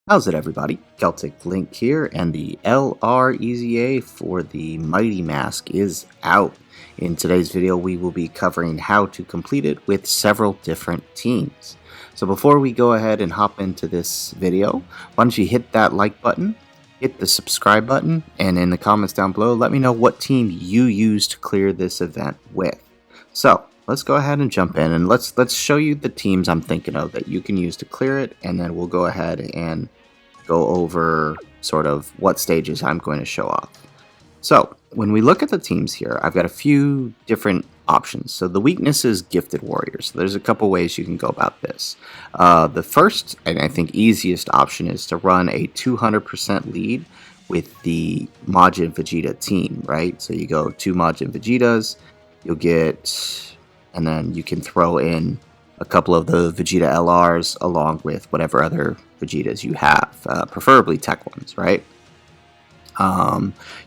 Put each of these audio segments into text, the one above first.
How's it, everybody? Celtic Link here, and the LR EZA for the Mighty Mask is out. In today's video, we will be covering how to complete it with several different teams. So before we go ahead and hop into this video, why don't you hit that like button, hit the subscribe button, and in the comments down below, let me know what team you used to clear this event with. So let's go ahead and jump in, and let's show you the teams I'm thinking of that you can use to clear it, and then we'll go ahead and go over sort of what stages I'm going to show off. So when we look at the teams here, I've got a few different options. So the weakness is Gifted Warriors. So there's a couple ways you can go about this. The first, and I think easiest option, is to run a 200% lead with the Majin Vegeta team, right? So you go 2 Majin Vegetas, you'll get, and then you can throw in a couple of the Vegeta LRs along with whatever other Vegetas you have, preferably tech ones, right?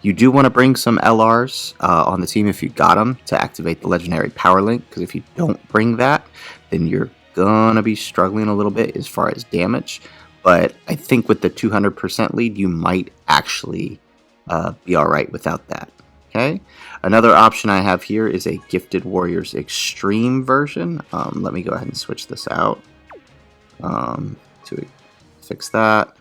You do want to bring some LRs on the team if you got them to activate the legendary power link, because if you don't bring that, then you're gonna be struggling a little bit as far as damage. But I think with the 200% lead, you might actually be alright without that. Okay, another option I have here is a Gifted Warriors Extreme version. Let me go ahead and switch this out to fix that.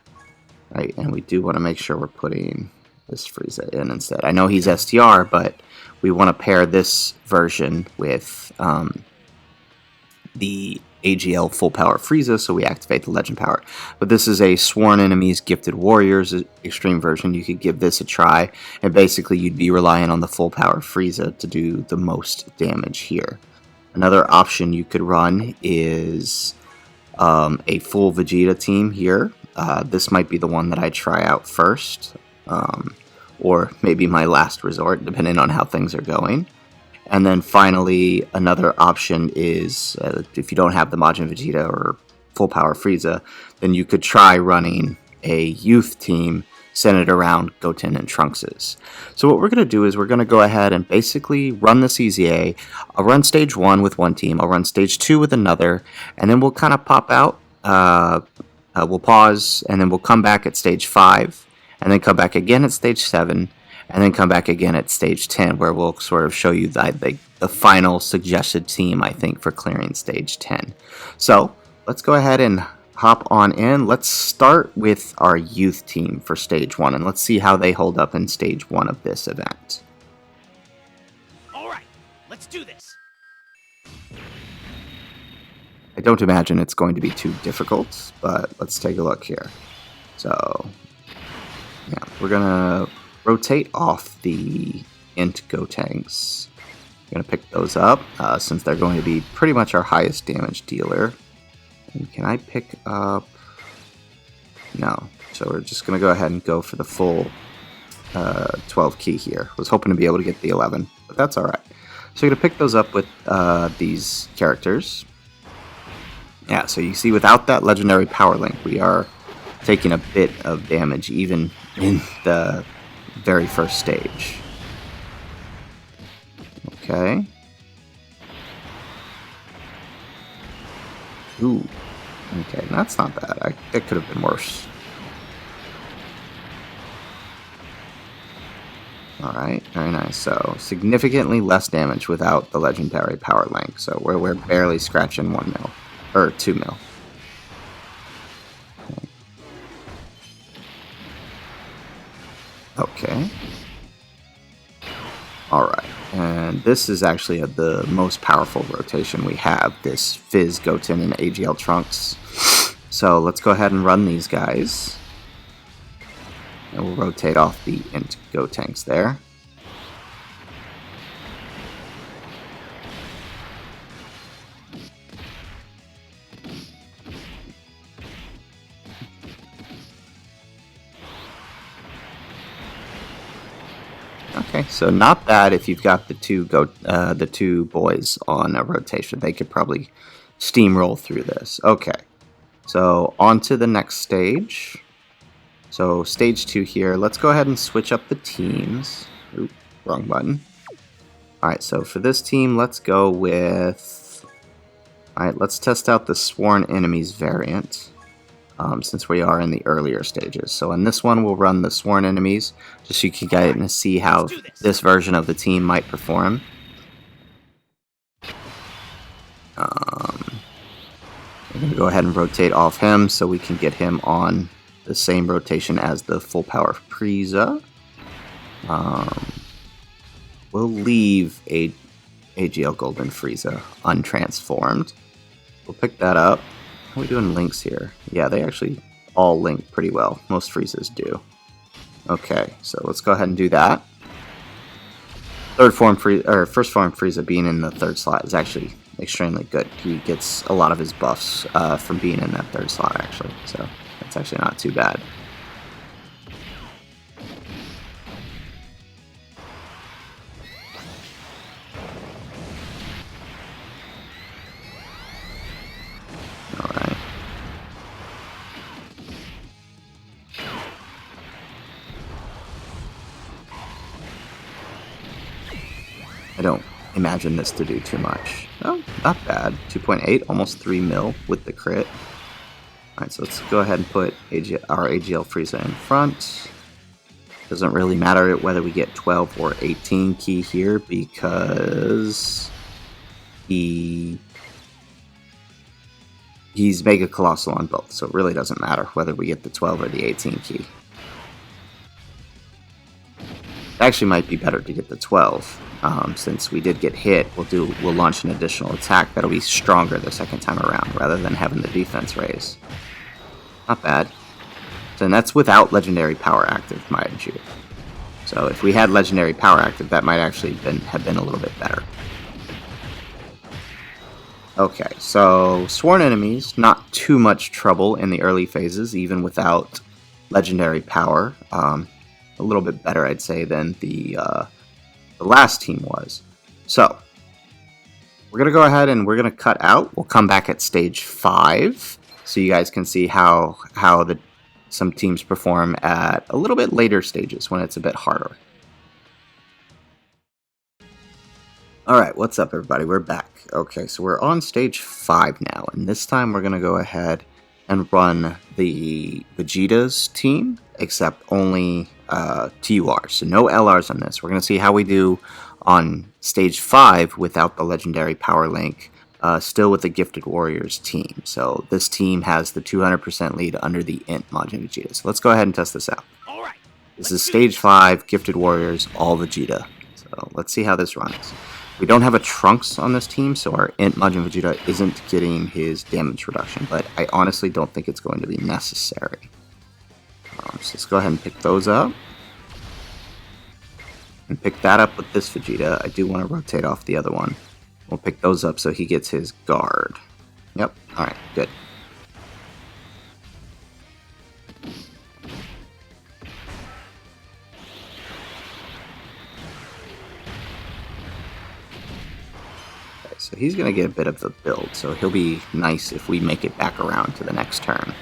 Right, and we do want to make sure we're putting this Frieza in instead. I know he's STR, but we want to pair this version with the AGL full power Frieza, so we activate the legend power. But this is a Sworn Enemies Gifted Warriors Extreme version. You could give this a try, and basically you'd be relying on the full power Frieza to do the most damage here. Another option you could run is a full Vegeta team here. This might be the one that I try out first, or maybe my last resort, depending on how things are going. And then finally, another option is, if you don't have the Majin Vegeta or full power Frieza, then you could try running a youth team centered around Goten and Trunks's. So what we're going to do is we're going to go ahead and basically run this EZA. I'll run stage 1 with one team, I'll run stage 2 with another, and then we'll kind of pop out, we'll pause, and then we'll come back at stage 5, and then come back again at stage 7, and then come back again at stage 10, where we'll sort of show you the final suggested team, I think, for clearing stage 10. So let's go ahead and hop on in. Let's start with our youth team for stage 1, and let's see how they hold up in stage 1 of this event. Alright, let's do this. I don't imagine it's going to be too difficult, but let's take a look here. So, yeah, we're going to rotate off the Int Gotenks. We're going to pick those up, since they're going to be pretty much our highest damage dealer. And can I pick up... No. So we're just going to go ahead and go for the full 12 key here. I was hoping to be able to get the 11, but that's alright. So we're going to pick those up with these characters. Yeah, so you see without that legendary power link, we are taking a bit of damage even in the very first stage. Okay. Ooh. Okay, that's not bad. It could have been worse. Alright, very nice. So, significantly less damage without the legendary power link. So, we're barely scratching 1 mil. Or 2 mil. Okay. Alright, and this is actually the most powerful rotation we have, this Fizz, Goten, and AGL Trunks. So let's go ahead and run these guys. And we'll rotate off the Int Gotenks there. Okay, so not bad if you've got the two boys on a rotation. They could probably steamroll through this. Okay, so on to the next stage. So stage 2 here. Let's go ahead and switch up the teams. Oop, wrong button. Alright, so for this team, let's go with... Alright, let's test out the Sworn Enemies variant. since we are in the earlier stages. So in this one, we'll run the sworn enemies, just so you can get to see how this version of the team might perform. We're going to go ahead and rotate off him so we can get him on the same rotation as the full power Frieza. We'll leave AGL Golden Frieza untransformed. We'll pick that up. How are we doing links here? Yeah, they actually all link pretty well. Most Friezas do. Okay, so let's go ahead and do that. First form Frieza being in the third slot is actually extremely good. He gets a lot of his buffs from being in that third slot, actually. So that's actually not too bad. Alright. I don't imagine this to do too much. Oh, not bad. 2.8, almost 3 mil with the crit. Alright, so let's go ahead and put our AGL Frieza in front. Doesn't really matter whether we get 12 or 18 key here because he's Mega Colossal on both, so it really doesn't matter whether we get the 12 or the 18 key. It actually might be better to get the 12. Since we did get hit, we'll launch an additional attack that'll be stronger the second time around, rather than having the defense raise. Not bad. So, and that's without Legendary Power active, mind you. So if we had Legendary Power active, that might actually have been a little bit better. Okay, so Sworn Enemies, not too much trouble in the early phases, even without Legendary Power. A little bit better, I'd say, than the last team was. So, we're going to go ahead and we're going to cut out. We'll come back at stage 5, so you guys can see how some teams perform at a little bit later stages when it's a bit harder. Alright, what's up everybody? We're back. Okay, so we're on stage 5 now, and this time we're going to go ahead and run the Vegeta's team, except only TUR, so no LRs on this. We're going to see how we do on stage 5 without the Legendary Power Link, still with the Gifted Warriors team. So this team has the 200% lead under the Int Majin Vegeta. So let's go ahead and test this out. All right, this is stage 5, Gifted Warriors, all Vegeta. So let's see how this runs. We don't have a Trunks on this team, so our Int Majin Vegeta isn't getting his damage reduction, but I honestly don't think it's going to be necessary. So let's go ahead and pick those up. And pick that up with this Vegeta. I do want to rotate off the other one. We'll pick those up so he gets his guard. Yep, alright, good. Okay, so he's going to get a bit of the build, so he'll be nice if we make it back around to the next turn.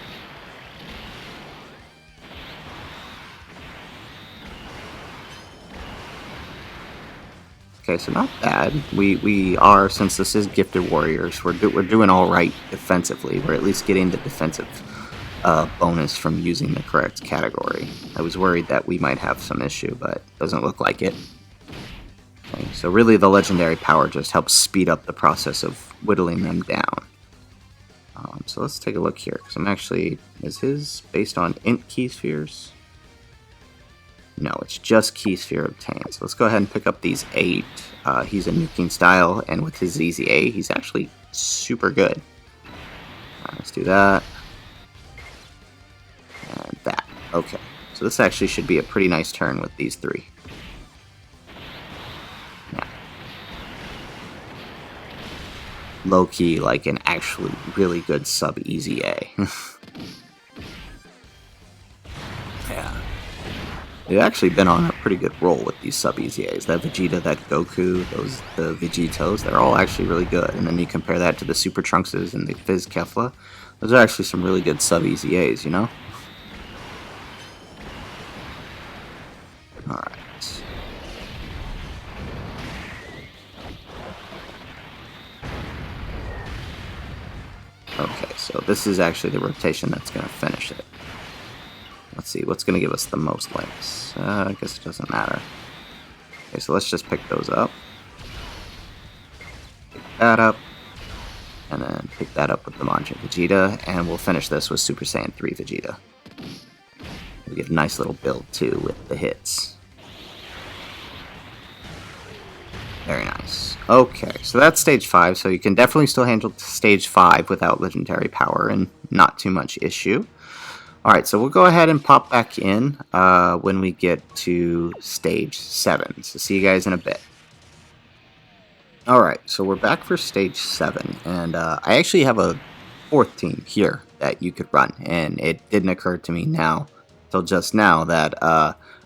Okay, so not bad. We are, since this is Gifted Warriors, we're doing all right defensively. We're at least getting the defensive bonus from using the correct category. I was worried that we might have some issue, but doesn't look like it. Okay, so really the Legendary Power just helps speed up the process of whittling them down. So let's take a look here, because I'm actually... Is his based on Int Key Spheres? No, it's just Key Sphere obtained. So let's go ahead and pick up these 8. He's a nuking style, and with his EZA, he's actually super good. Let's do that. And that. Okay. So this actually should be a pretty nice turn with these 3. Yeah. Low-key, like an actually really good sub-EZA. Yeah. They've actually been on a pretty good roll with these sub-EZAs. That Vegeta, that Goku, the Vegetos, they're all actually really good. And then you compare that to the Super Trunkses and the Fizz Kefla. Those are actually some really good sub-EZAs, you know? Alright. Okay, so this is actually the rotation that's going to finish it. Let's see, what's going to give us the most likes? I guess it doesn't matter. Okay, so let's just pick those up. Pick that up. And then pick that up with the Majin Vegeta. And we'll finish this with Super Saiyan 3 Vegeta. We get a nice little build, too, with the hits. Very nice. Okay, so that's stage 5, so you can definitely still handle stage 5 without legendary power and not too much issue. Alright, so we'll go ahead and pop back in when we get to stage 7. So see you guys in a bit. Alright, so we're back for stage 7, and I actually have a 4th team here that you could run, and it didn't occur to me now, till just now, that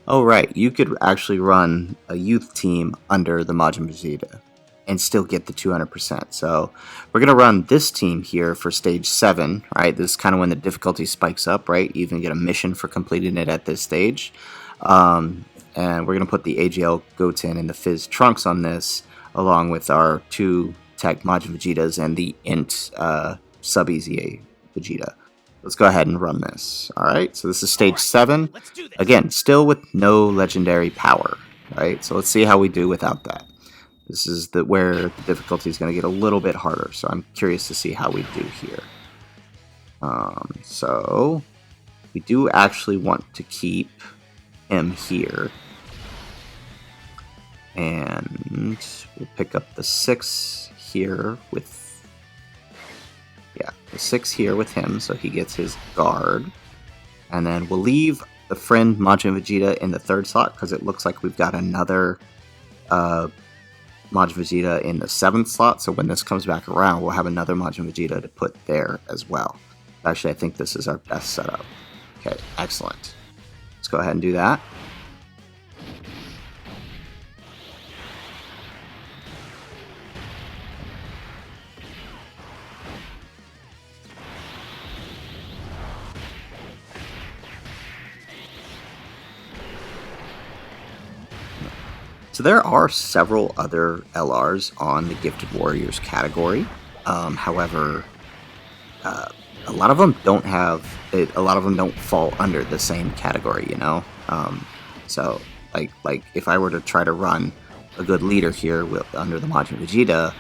oh right, you could actually run a youth team under the Majin Vegeta and still get the 200%. So we're going to run this team here for stage 7, right? This is kind of when the difficulty spikes up, right? You even get a mission for completing it at this stage. And we're going to put the AGL Goten and the Fizz Trunks on this, along with our 2 tech Majin Vegetas and the Int sub EZA Vegeta. Let's go ahead and run this. Alright, so this is stage 7. Again, still with no legendary power. Right, so let's see how we do without that. This is where the difficulty is going to get a little bit harder, so I'm curious to see how we do here. So, we do actually want to keep him here. And we'll pick up the 6 here with... Yeah, the 6 here with him, so he gets his guard. And then we'll leave the friend Majin Vegeta in the 3rd slot, because it looks like we've got another Majin Vegeta in the 7th slot. So when this comes back around, we'll have another Majin Vegeta to put there as well. Actually, I think this is our best setup. Okay, excellent. Let's go ahead and do that. So there are several other LRs on the Gifted Warriors category. However, a lot of them don't have it. A lot of them don't fall under the same category, you know. So like if I were to try to run a good leader here under the Majin Vegeta,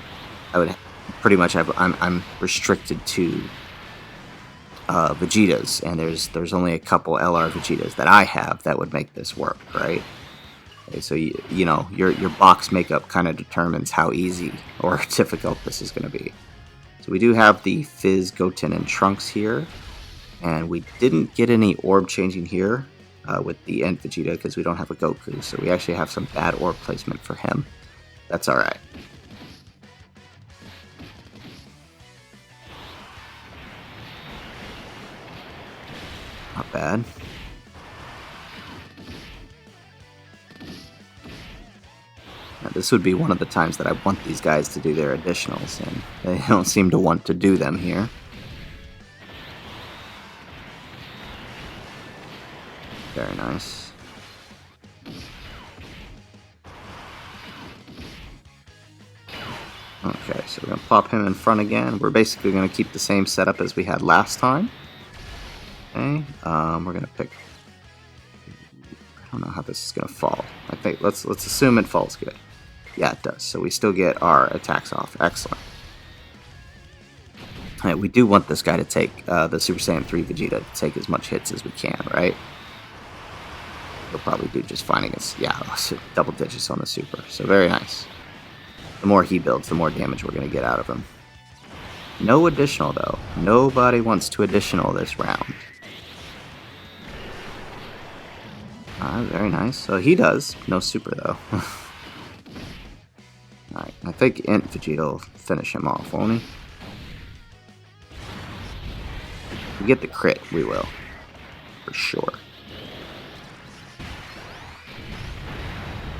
I would pretty much have. I'm restricted to Vegetas, and there's only a couple LR Vegetas that I have that would make this work, right? Okay, so you know your box makeup kind of determines how easy or difficult this is going to be. So we do have the Fizz, Goten, and Trunks here, and we didn't get any orb changing here with the Int Vegeta because we don't have a Goku, so we actually have some bad orb placement for him. That's alright. Not bad. Now, this would be one of the times that I want these guys to do their additionals, and they don't seem to want to do them here. Very nice. Okay, so we're going to pop him in front again. We're basically going to keep the same setup as we had last time. Okay, we're going to pick... I don't know how this is going to fall. I think let's assume it falls good. Yeah, it does. So we still get our attacks off. Excellent. Right, we do want this guy to take the Super Saiyan 3 Vegeta to take as much hits as we can, right? He'll probably do just fine against, yeah, double digits on the Super. So very nice. The more he builds, the more damage we're going to get out of him. No additional, though. Nobody wants to additional this round. Very nice. So he does. No Super, though. Alright, I think Int Vegeta will finish him off, won't he? If we get the crit, we will. For sure.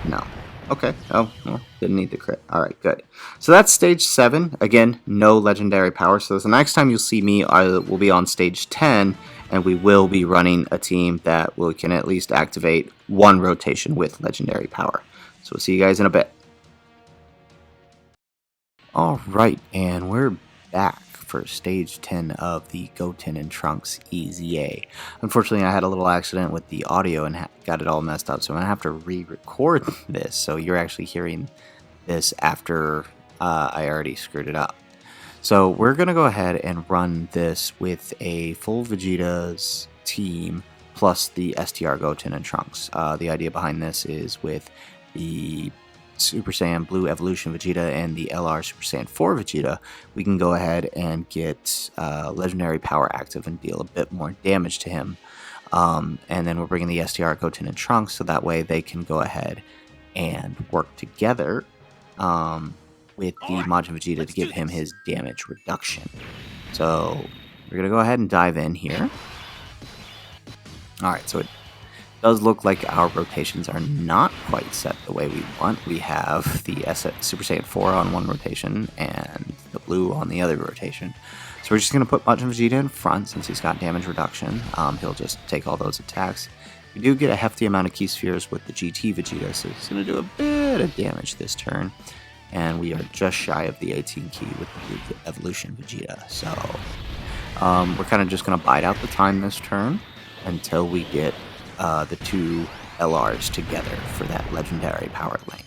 No. Okay. Oh, well, didn't need the crit. Alright, good. So that's stage 7. Again, no legendary power. So the next time you'll see me, I will be on stage 10, and we will be running a team that can at least activate one rotation with legendary power. So we'll see you guys in a bit. Alright, and we're back for Stage 10 of the Goten and Trunks EZA. Unfortunately, I had a little accident with the audio and got it all messed up, so I'm going to have to re-record this, so you're actually hearing this after I already screwed it up. So we're going to go ahead and run this with a full Vegeta's team plus the STR Goten and Trunks. The idea behind this is with the Super Saiyan Blue Evolution Vegeta and the LR Super Saiyan 4 Vegeta, we can go ahead and get Legendary Power active and deal a bit more damage to him. And then we're bringing the STR Goten and Trunks so that way they can go ahead and work together with the Majin Vegeta to give him his damage reduction. So we're going to go ahead and dive in here. Alright, so it does look like our rotations are not quite set the way we want. We have the Super Saiyan 4 on one rotation and the blue on the other rotation. So we're just going to put Majin Vegeta in front since he's got damage reduction. He'll just take all those attacks. We do get a hefty amount of key spheres with the GT Vegeta, so he's going to do a bit of damage this turn. And we are just shy of the 18 key with the Blue Evolution Vegeta. So we're kind of just going to bide out the time this turn until we get the two LRs together for that legendary power link.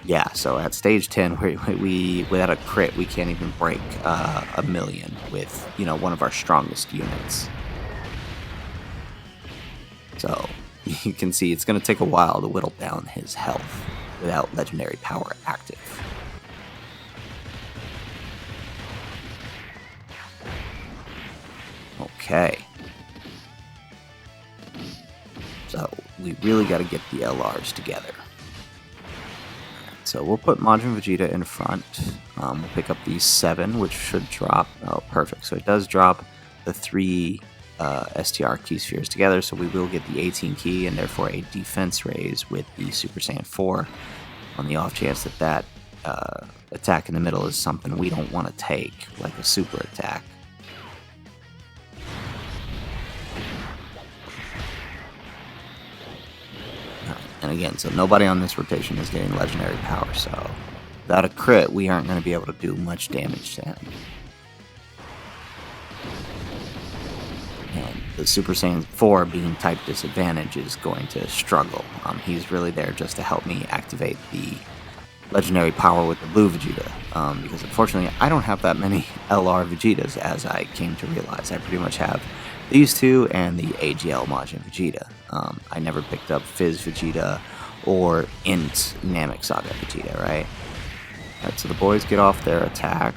Yeah, so at stage 10, we without a crit, we can't even break a million with, one of our strongest units. So you can see it's going to take a while to whittle down his health without legendary power active. Okay. So we really got to get the LRs together. So we'll put Majin Vegeta in front. We'll pick up these 7, which should drop. Oh, perfect. So it does drop the 3 STR key spheres together, so we will get the 18 key and therefore a defense raise with the Super Saiyan 4 on the off chance that attack in the middle is something we don't want to take, like a super attack. And again, so nobody on this rotation is getting legendary power, so without a crit, we aren't going to be able to do much damage to him. And the Super Saiyan 4 being type disadvantage is going to struggle. He's really there just to help me activate the legendary power with the blue Vegeta, because unfortunately I don't have that many LR Vegetas, as I came to realize. I pretty much have these two and the AGL Majin Vegeta. I never picked up Fizz Vegeta or Int Namek Saga Vegeta, right? Alright, so the boys get off their attack.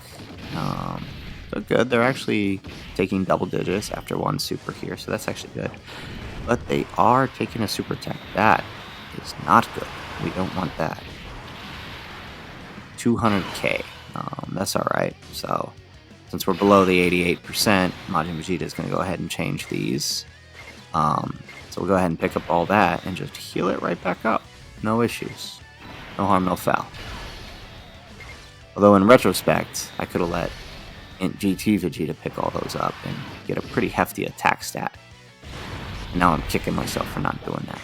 So good, they're actually taking double digits after one super here, so that's actually good. But they are taking a super attack. That is not good. We don't want that. 200k. That's alright. So, since we're below the 88%, Majin Vegeta is going to go ahead and change these. So we'll go ahead and pick up all that and just heal it right back up. No issues. No harm, no foul. Although in retrospect, I could have let GT Vegeta pick all those up and get a pretty hefty attack stat. And now I'm kicking myself for not doing that.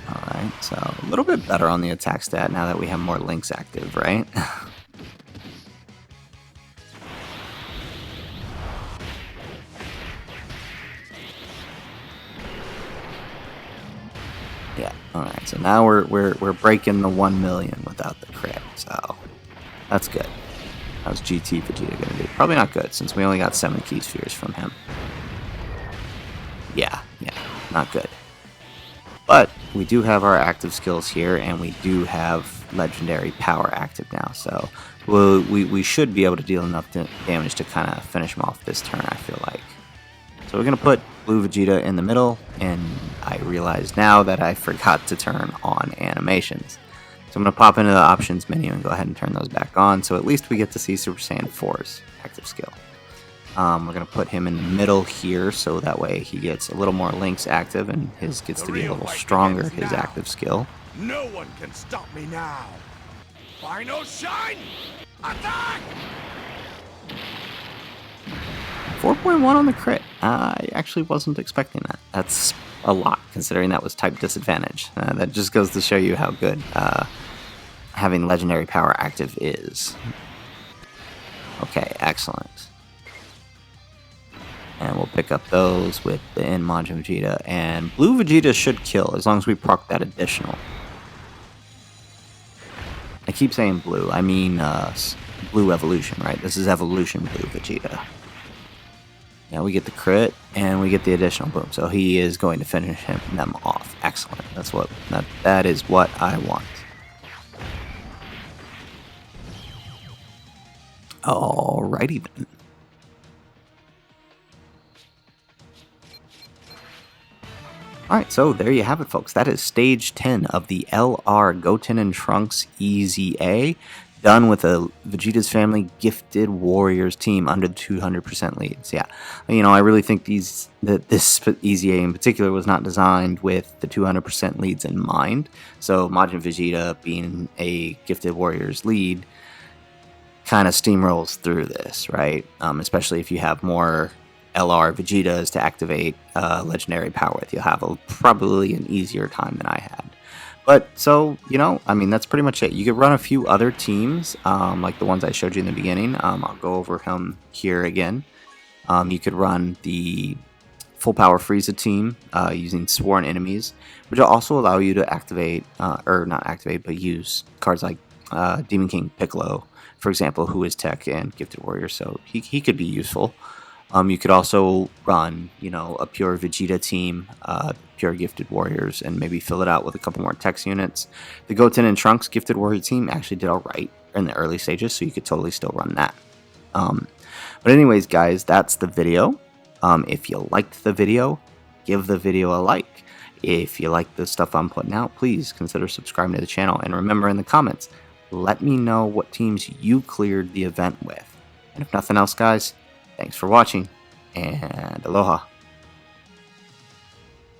Alright, so a little bit better on the attack stat now that we have more links active, right? Yeah, alright, so now we're breaking the 1 million without the crit, so that's good. How's GT Vegeta gonna do? Probably not good, since we only got 7 key spheres from him. Yeah, not good. But we do have our active skills here, and we do have legendary power active now, so we should be able to deal enough damage to kind of finish him off this turn, I feel like. So we're going to put Blue Vegeta in the middle, and I realize now that I forgot to turn on animations. So I'm going to pop into the options menu and go ahead and turn those back on, so at least we get to see Super Saiyan 4's active skill. We're going to put him in the middle here, so that way he gets a little more links active, and his gets to be a little stronger, his active skill. No one can stop me now. Final shine! Attack! 4.1 on the crit. I actually wasn't expecting that. That's a lot, considering that was type disadvantage. That just goes to show you how good having legendary power active is. Okay, excellent. And we'll pick up those with the Majin Vegeta, and blue Vegeta should kill as long as we proc that additional. I keep saying blue, I mean blue evolution, right? This is evolution blue Vegeta. Yeah, we get the crit and we get the additional boom, so he is going to finish them off. Excellent. That is what I want. Alrighty then. Alright, so there you have it, folks. That is stage 10 of the LR Goten and Trunks EZA, done with a Vegeta's Family Gifted Warriors team under the 200% leads. Yeah, you know, I really think this EZA in particular was not designed with the 200% leads in mind. So Majin Vegeta being a Gifted Warriors lead kind of steamrolls through this, right? Especially if you have more LR Vegetas to activate legendary power with. You'll have probably an easier time than I had. But, so, you know, I mean, that's pretty much it. You could run a few other teams, like the ones I showed you in the beginning. I'll go over them here again. You could run the full power Frieza team using sworn enemies, which will also allow you to activate, or not activate, but use cards like Demon King Piccolo, for example, who is tech and Gifted Warrior, so he could be useful. You could also run, you know, a pure Vegeta team, pure Gifted Warriors, and maybe fill it out with a couple more Tex units. The Goten and Trunks Gifted Warrior team actually did alright in the early stages, so you could totally still run that. But anyways, guys, that's the video. If you liked the video, give the video a like. If you like the stuff I'm putting out, please consider subscribing to the channel. And remember, in the comments, let me know what teams you cleared the event with. And if nothing else, guys, thanks for watching, and aloha.